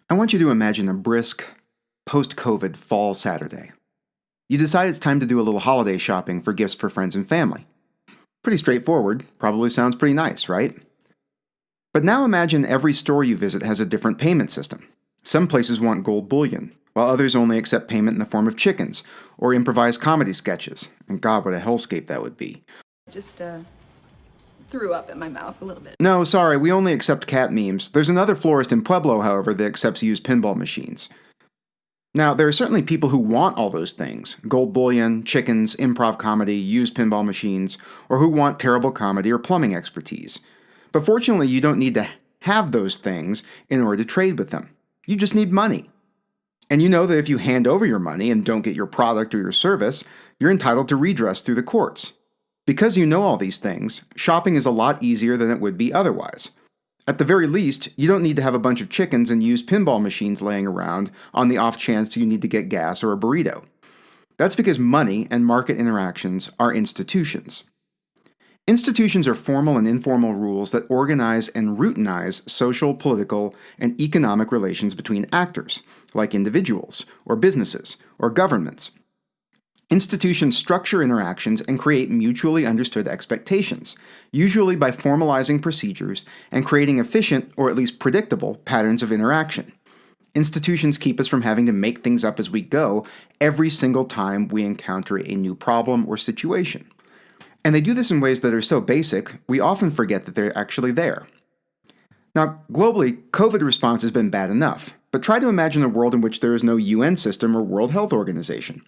I want you to imagine a brisk, post-COVID fall Saturday. You decide it's time to do a little holiday shopping for gifts for friends and family. Pretty straightforward, probably sounds pretty nice, right? But now imagine every store you visit has a different payment system. Some places want gold bullion, while others only accept payment in the form of chickens or improvised comedy sketches. And God, what a hellscape that would be. Just threw up in my mouth a little bit. No, sorry, we only accept cat memes. There's another florist in Pueblo, however, that accepts used pinball machines. Now, there are certainly people who want all those things gold bullion, chickens, improv comedy, used pinball machines, or who want terrible comedy or plumbing expertise. But fortunately, you don't need to have those things in order to trade with them. You just need money. And you know that if you hand over your money and don't get your product or your service, you're entitled to redress through the courts. Because you know all these things, shopping is a lot easier than it would be otherwise. At the very least, you don't need to have a bunch of chickens and used pinball machines laying around on the off chance you need to get gas or a burrito. That's because money and market interactions are institutions. Institutions are formal and informal rules that organize and routinize social, political, and economic relations between actors, like individuals, or businesses, or governments. Institutions structure interactions and create mutually understood expectations, usually by formalizing procedures and creating efficient, or at least predictable, patterns of interaction. Institutions keep us from having to make things up as we go every single time we encounter a new problem or situation. And they do this in ways that are so basic, we often forget that they're actually there. Now, globally, COVID response has been bad enough, but try to imagine a world in which there is no UN system or World Health Organization.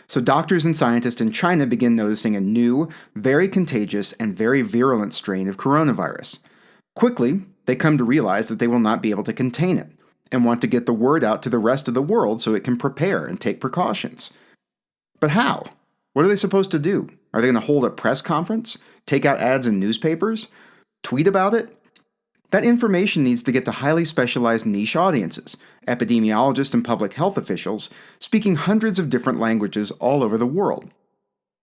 So doctors and scientists in China begin noticing a new, very contagious, and very virulent strain of coronavirus. Quickly, they come to realize that they will not be able to contain it, and want to get the word out to the rest of the world so it can prepare and take precautions. But how? What are they supposed to do? Are they going to hold a press conference? Take out ads in newspapers? Tweet about it? That information needs to get to highly specialized niche audiences, epidemiologists and public health officials, speaking hundreds of different languages all over the world.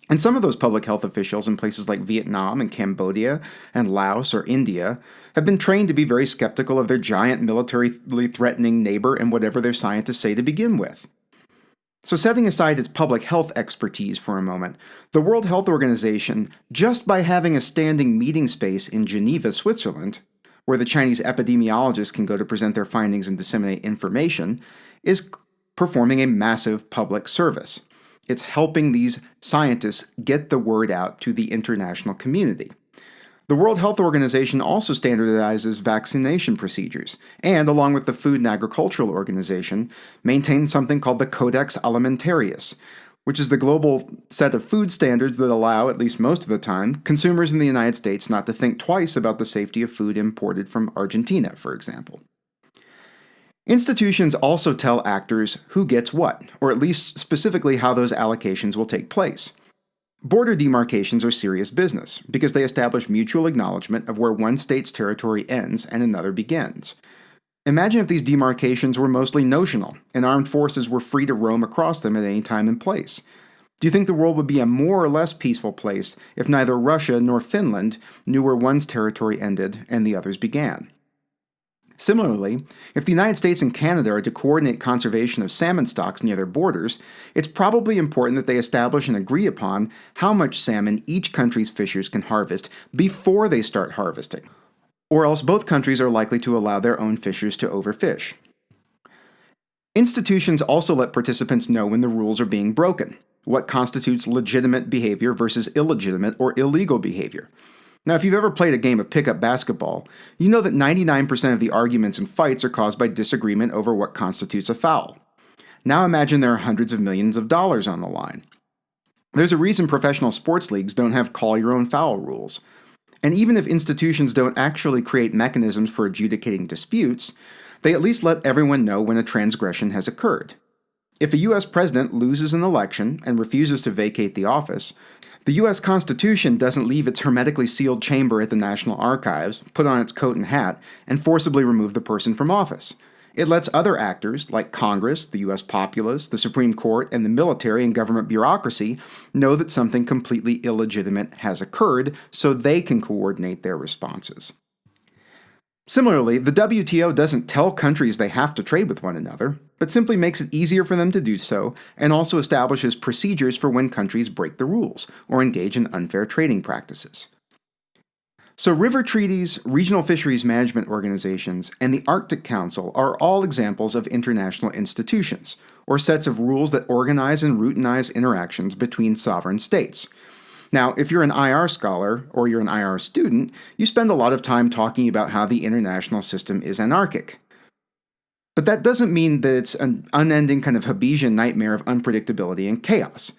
And some of those public health officials in places like Vietnam and Cambodia and Laos or India have been trained to be very skeptical of their giant militarily threatening neighbor and whatever their scientists say to begin with. So setting aside its public health expertise for a moment, the World Health Organization, just by having a standing meeting space in Geneva, Switzerland, where the Chinese epidemiologists can go to present their findings and disseminate information, is performing a massive public service. It's helping these scientists get the word out to the international community. The World Health Organization also standardizes vaccination procedures, and along with the Food and Agricultural Organization, maintains something called the Codex Alimentarius, which is the global set of food standards that allow, at least most of the time, consumers in the United States not to think twice about the safety of food imported from Argentina, for example. Institutions also tell actors who gets what, or at least specifically how those allocations will take place. Border demarcations are serious business, because they establish mutual acknowledgement of where one state's territory ends and another begins. Imagine if these demarcations were mostly notional, and armed forces were free to roam across them at any time and place. Do you think the world would be a more or less peaceful place if neither Russia nor Finland knew where one's territory ended and the other's began? Similarly, if the United States and Canada are to coordinate conservation of salmon stocks near their borders, it's probably important that they establish and agree upon how much salmon each country's fishers can harvest before they start harvesting, or else both countries are likely to allow their own fishers to overfish. Institutions also let participants know when the rules are being broken, what constitutes legitimate behavior versus illegitimate or illegal behavior. Now, if you've ever played a game of pickup basketball, you know that 99% of the arguments and fights are caused by disagreement over what constitutes a foul. Now imagine there are hundreds of millions of dollars on the line. There's a reason professional sports leagues don't have call-your-own-foul rules. And even if institutions don't actually create mechanisms for adjudicating disputes, they at least let everyone know when a transgression has occurred. If a U.S. president loses an election and refuses to vacate the office, the U.S. Constitution doesn't leave its hermetically sealed chamber at the National Archives, put on its coat and hat, and forcibly remove the person from office. It lets other actors, like Congress, the U.S. populace, the Supreme Court, and the military and government bureaucracy, know that something completely illegitimate has occurred so they can coordinate their responses. Similarly, the WTO doesn't tell countries they have to trade with one another, but simply makes it easier for them to do so and also establishes procedures for when countries break the rules or engage in unfair trading practices. So, river treaties, regional fisheries management organizations, and the Arctic Council are all examples of international institutions, or sets of rules that organize and routinize interactions between sovereign states. Now, if you're an IR scholar or you're an IR student, you spend a lot of time talking about how the international system is anarchic. But that doesn't mean that it's an unending kind of Hobbesian nightmare of unpredictability and chaos.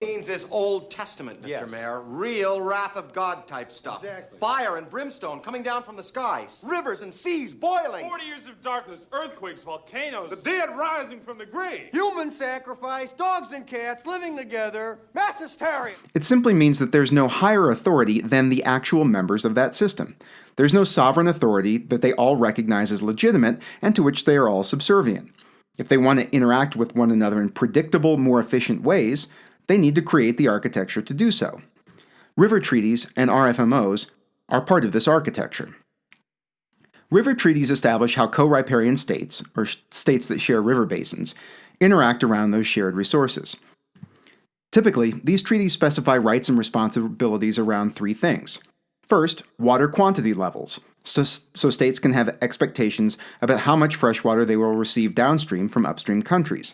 Means is Old Testament, Mr. Mayor. Real wrath of God type stuff. Exactly. Fire and brimstone coming down from the skies. Rivers and seas boiling. 40 years of darkness, earthquakes, volcanoes. The dead rising from the grave. Human sacrifice, dogs and cats living together, mass hysteria. It simply means that there's no higher authority than the actual members of that system. There's no sovereign authority that they all recognize as legitimate and to which they are all subservient. If they want to interact with one another in predictable, more efficient ways, they need to create the architecture to do so. River treaties and RFMOs are part of this architecture. River treaties establish how co-riparian states, or states that share river basins, interact around those shared resources. Typically, these treaties specify rights and responsibilities around three things. First, water quantity levels, so states can have expectations about how much fresh water they will receive downstream from upstream countries.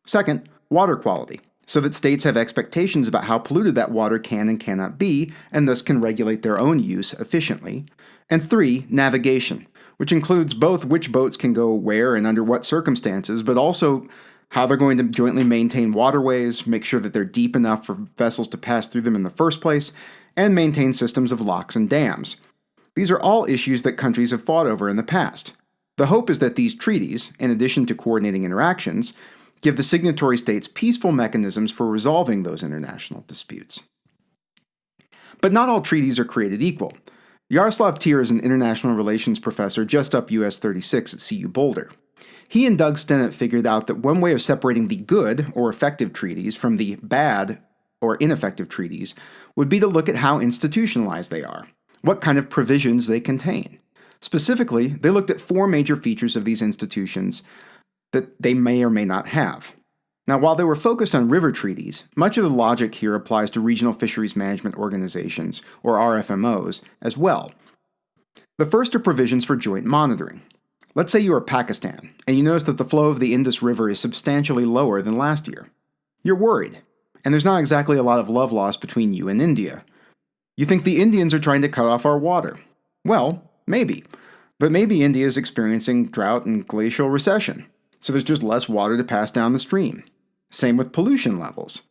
Second, water quality, so that states have expectations about how polluted that water can and cannot be, and thus can regulate their own use efficiently. And three, navigation, which includes both which boats can go where and under what circumstances, but also how they're going to jointly maintain waterways, make sure that they're deep enough for vessels to pass through them in the first place, and maintain systems of locks and dams. These are all issues that countries have fought over in the past. The hope is that these treaties, in addition to coordinating interactions, give the signatory states peaceful mechanisms for resolving those international disputes. But not all treaties are created equal. Yaroslav Tyr is an international relations professor just up US 36 at CU Boulder. He and Doug Stennett figured out that one way of separating the good or effective treaties from the bad or ineffective treaties would be to look at how institutionalized they are, what kind of provisions they contain. Specifically, they looked at four major features of these institutions that they may or may not have. Now, while they were focused on river treaties, much of the logic here applies to regional fisheries management organizations, or RFMOs, as well. The first are provisions for joint monitoring. Let's say you are Pakistan, and you notice that the flow of the Indus River is substantially lower than last year. You're worried, and there's not exactly a lot of love lost between you and India. You think the Indians are trying to cut off our water. Well, maybe. But maybe India is experiencing drought and glacial recession, so there's just less water to pass down the stream. Same with pollution levels.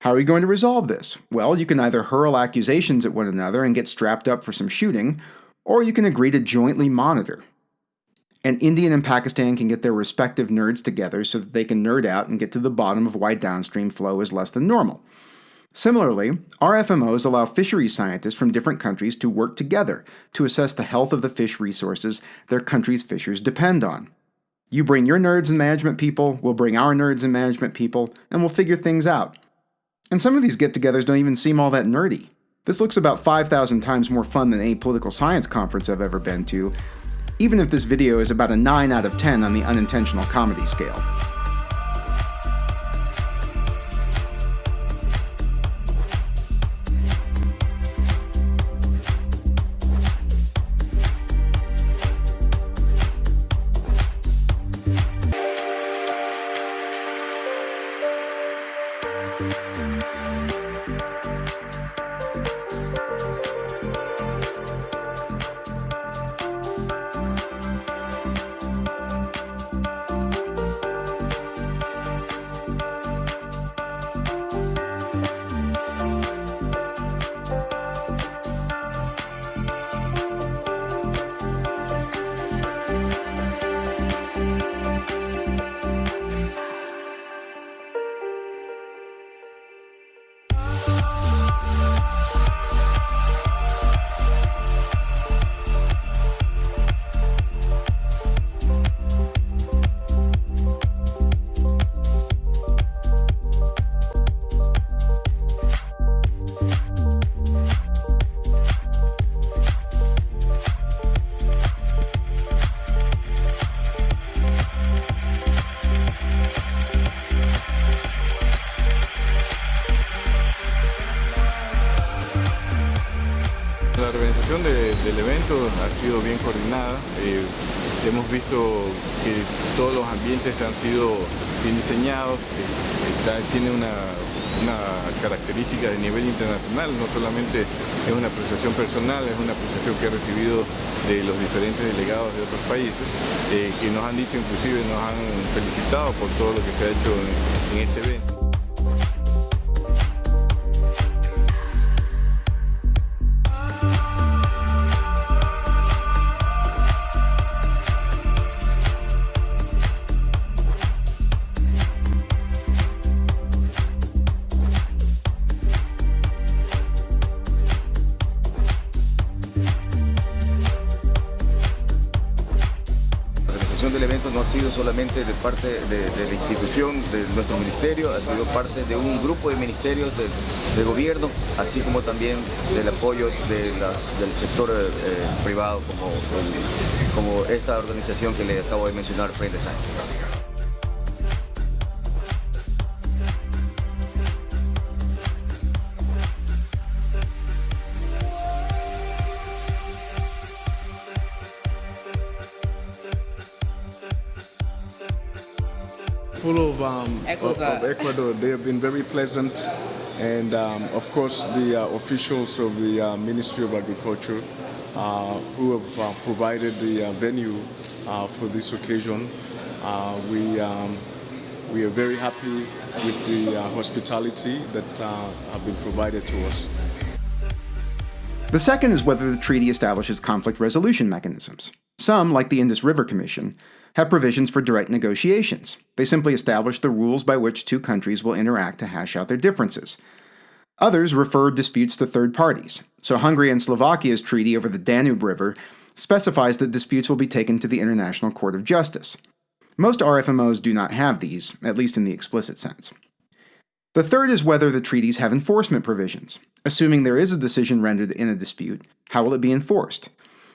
How are you going to resolve this? Well, you can either hurl accusations at one another and get strapped up for some shooting, or you can agree to jointly monitor. And India and Pakistan can get their respective nerds together so that they can nerd out and get to the bottom of why downstream flow is less than normal. Similarly, RFMOs allow fisheries scientists from different countries to work together to assess the health of the fish resources their country's fishers depend on. You bring your nerds and management people, we'll bring our nerds and management people, and we'll figure things out. And some of these get-togethers don't even seem all that nerdy. This looks about 5,000 times more fun than any political science conference I've ever been to, even if this video is about a 9 out of 10 on the unintentional comedy scale. evento ha sido bien coordinada. Hemos visto que todos los ambientes han sido bien diseñados, tiene una característica de nivel internacional, no solamente es una apreciación personal, es una apreciación que he recibido de los diferentes delegados de otros países, que nos han dicho, inclusive nos han felicitado por todo lo que se ha hecho en este evento. Del evento no ha sido solamente de parte de la institución, de nuestro ministerio, ha sido parte de un grupo de ministerios de gobierno, así como también del apoyo del sector privado, como esta organización que le acabo de mencionar, Friend Design. Full of Ecuador. They have been very pleasant, and of course the officials of the Ministry of Agriculture who have provided the venue for this occasion. We are very happy with the hospitality that have been provided to us. The second is whether the treaty establishes conflict resolution mechanisms. Some, like the Indus River Commission, have provisions for direct negotiations. They simply establish the rules by which two countries will interact to hash out their differences. Others refer disputes to third parties. So Hungary and Slovakia's treaty over the Danube River specifies that disputes will be taken to the International Court of Justice. Most RFMOs do not have these, at least in the explicit sense. The third is whether the treaties have enforcement provisions. Assuming there is a decision rendered in a dispute, how will it be enforced?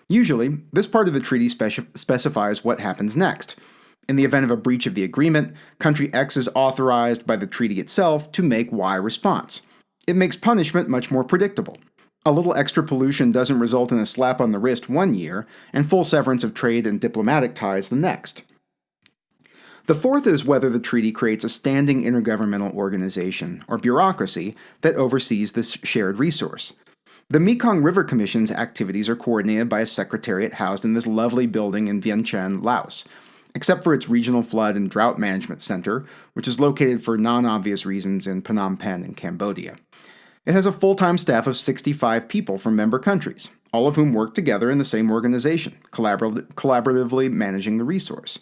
Usually, this part of the treaty specifies what happens next. In the event of a breach of the agreement, country X is authorized by the treaty itself to make Y response. It makes punishment much more predictable. A little extra pollution doesn't result in a slap on the wrist one year and full severance of trade and diplomatic ties the next. The fourth is whether the treaty creates a standing intergovernmental organization, or bureaucracy, that oversees this shared resource. The Mekong River Commission's activities are coordinated by a secretariat housed in this lovely building in Vientiane, Laos, except for its Regional Flood and Drought Management Center, which is located for non-obvious reasons in Phnom Penh in Cambodia. It has a full-time staff of 65 people from member countries, all of whom work together in the same organization, collaboratively managing the resource.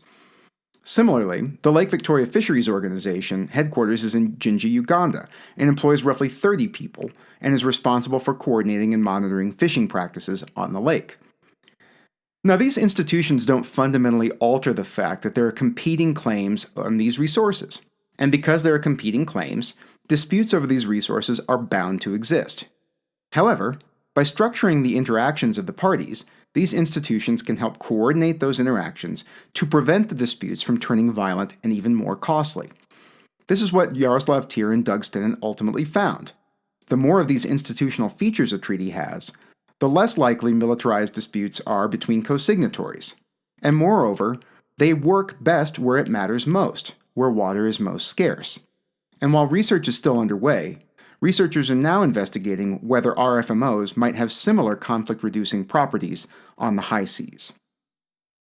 Similarly, the Lake Victoria Fisheries Organization headquarters is in Jinji, Uganda, and employs roughly 30 people, and is responsible for coordinating and monitoring fishing practices on the lake. Now, these institutions don't fundamentally alter the fact that there are competing claims on these resources, and because there are competing claims, disputes over these resources are bound to exist. However, by structuring the interactions of the parties, these institutions can help coordinate those interactions to prevent the disputes from turning violent and even more costly. This is what Jaroslav Tyr and Doug Stinnen ultimately found. The more of these institutional features a treaty has, the less likely militarized disputes are between co-signatories. And moreover, they work best where it matters most, where water is most scarce. And while research is still underway, researchers are now investigating whether RFMOs might have similar conflict-reducing properties on the high seas.